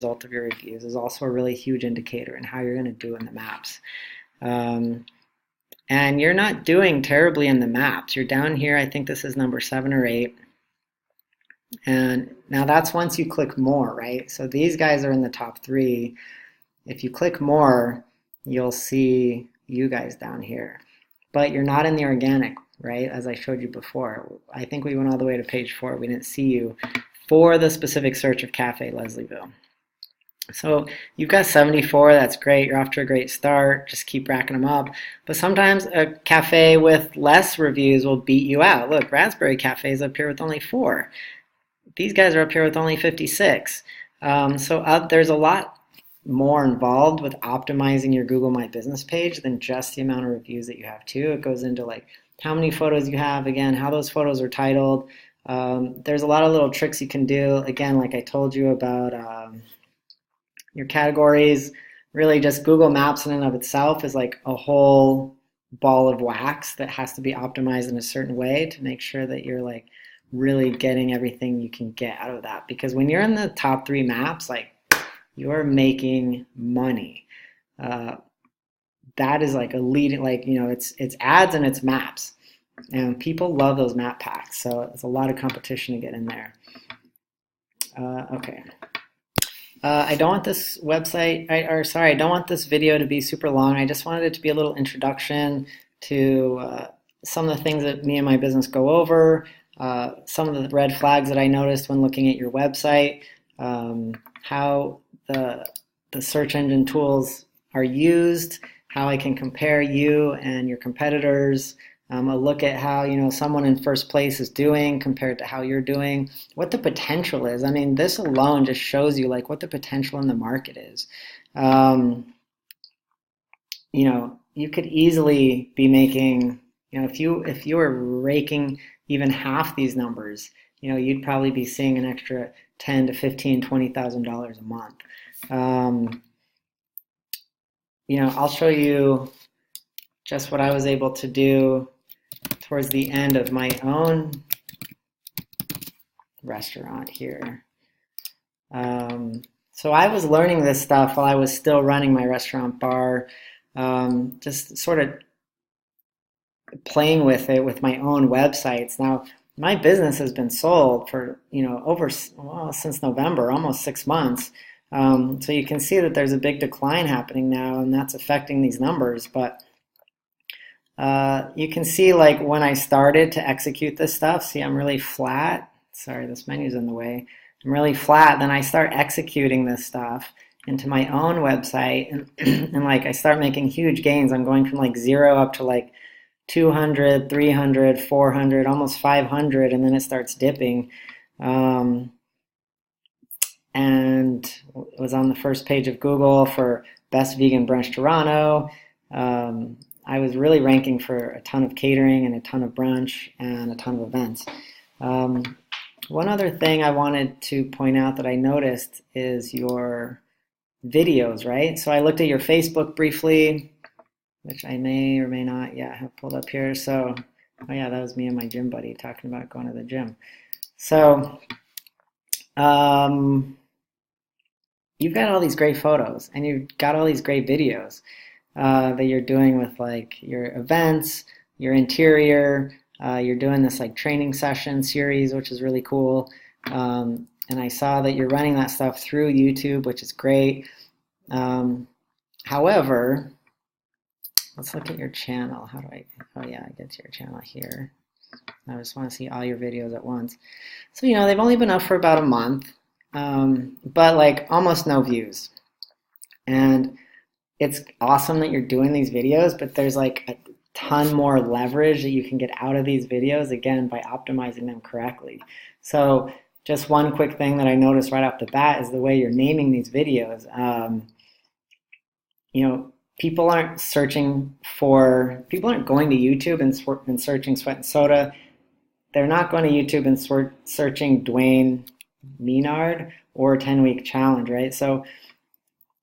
result of your reviews is also a really huge indicator in how you're going to do in the maps. Um, and you're not doing terribly in the maps. You're down here, I think this is number 7 or 8. And now that's once you click more, right? So these guys are in the top 3. If you click more, you'll see you guys down here. But you're not in the organic, right? As I showed you before. I think we went all the way to page 4. We didn't see you for the specific search of Cafe Leslieville. So you've got 74, that's great, you're off to a great start, just keep racking them up. But sometimes a cafe with less reviews will beat you out. Look, Raspberry Cafe is up here with only 4. These guys are up here with only 56. There's a lot more involved with optimizing your Google My Business page than just the amount of reviews that you have too. It goes into like how many photos you have, again, how those photos are titled. There's a lot of little tricks you can do. Again, like I told you about your categories, really just Google Maps in and of itself is like a whole ball of wax that has to be optimized in a certain way to make sure that you're like really getting everything you can get out of that. Because when you're in the top 3 maps, like you're making money. That is like a leading, like, you know, it's ads and it's maps. And people love those map packs. So it's a lot of competition to get in there. Okay. I don't want this website, I don't want this video to be super long. I just wanted it to be a little introduction to some of the things that me and my business go over, some of the red flags that I noticed when looking at your website, how the search engine tools are used, how I can compare you and your competitors, a look at how, you know, someone in first place is doing compared to how you're doing, what the potential is. I mean, this alone just shows you like what the potential in the market is. You know, you could easily be making, you know, if you were raking even half these numbers, you know, you'd probably be seeing an extra $10,000 to $15,000, $20,000 a month. You know, I'll show you just what I was able to do towards the end of my own restaurant here. So I was learning this stuff while I was still running my restaurant bar, just sort of playing with it with my own websites. Now, my business has been sold for, you know, since November, almost 6 months. So you can see that there's a big decline happening now, and that's affecting these numbers. But you can see, like, when I started to execute this stuff, see, I'm really flat. Sorry, this menu's in the way. I'm really flat. Then I start executing this stuff into my own website, and like I start making huge gains. I'm going from like 0 up to like 200, 300, 400, almost 500, and then it starts dipping. And it was on the first page of Google for Best Vegan Brunch Toronto. I was really ranking for a ton of catering and a ton of brunch and a ton of events. One other thing I wanted to point out that I noticed is your videos, right? So I looked at your Facebook briefly, which I may or may not, have pulled up here. So, oh yeah, that was me and my gym buddy talking about going to the gym. So, you've got all these great photos and you've got all these great videos that you're doing with like your events, your interior, you're doing this like training session series, which is really cool. And I saw that you're running that stuff through YouTube, which is great. However, let's look at your channel. Oh yeah, I get to your channel here. I just want to see all your videos at once. So, you know, they've only been up for about a month, but like almost no views. And it's awesome that you're doing these videos, but there's like a ton more leverage that you can get out of these videos, again, by optimizing them correctly. So just one quick thing that I noticed right off the bat is the way you're naming these videos. You know, people aren't going to YouTube and searching Sweat and Soda. They're not going to YouTube and searching Dwayne Menard or 10-week challenge, right? So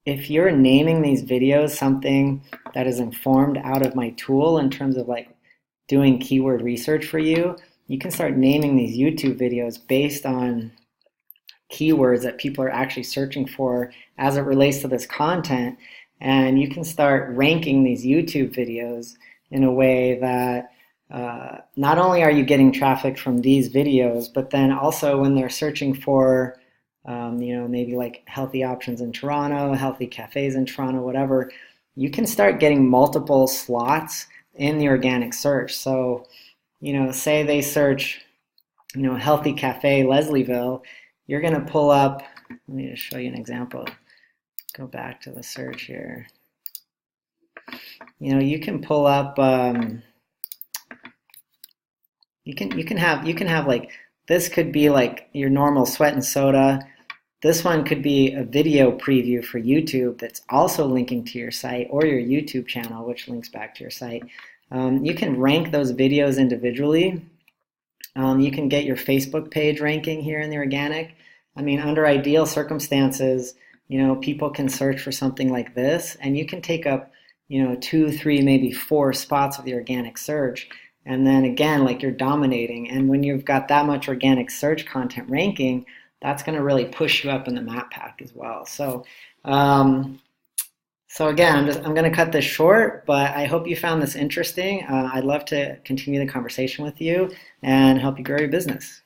if you're naming these videos something that is informed out of my tool in terms of like doing keyword research for you, you can start naming these YouTube videos based on keywords that people are actually searching for as it relates to this content. And you can start ranking these YouTube videos in a way that not only are you getting traffic from these videos, but then also when they're searching for, maybe like healthy options in Toronto, healthy cafes in Toronto, whatever, you can start getting multiple slots in the organic search. So, say they search, healthy cafe Leslieville, you're going to pull up, let me just show you an example. Go back to the search here. You can pull up, you can have like, this could be like your normal sweat and soda. This one could be a video preview for YouTube that's also linking to your site or your YouTube channel, which links back to your site. You can rank those videos individually. You can get your Facebook page ranking here in the organic. I mean, under ideal circumstances, people can search for something like this, and you can take up, 2, 3, maybe 4 spots of the organic search. And then again, like, you're dominating. And when you've got that much organic search content ranking, that's going to really push you up in the map pack as well. So, again, I'm going to cut this short, but I hope you found this interesting. I'd love to continue the conversation with you and help you grow your business.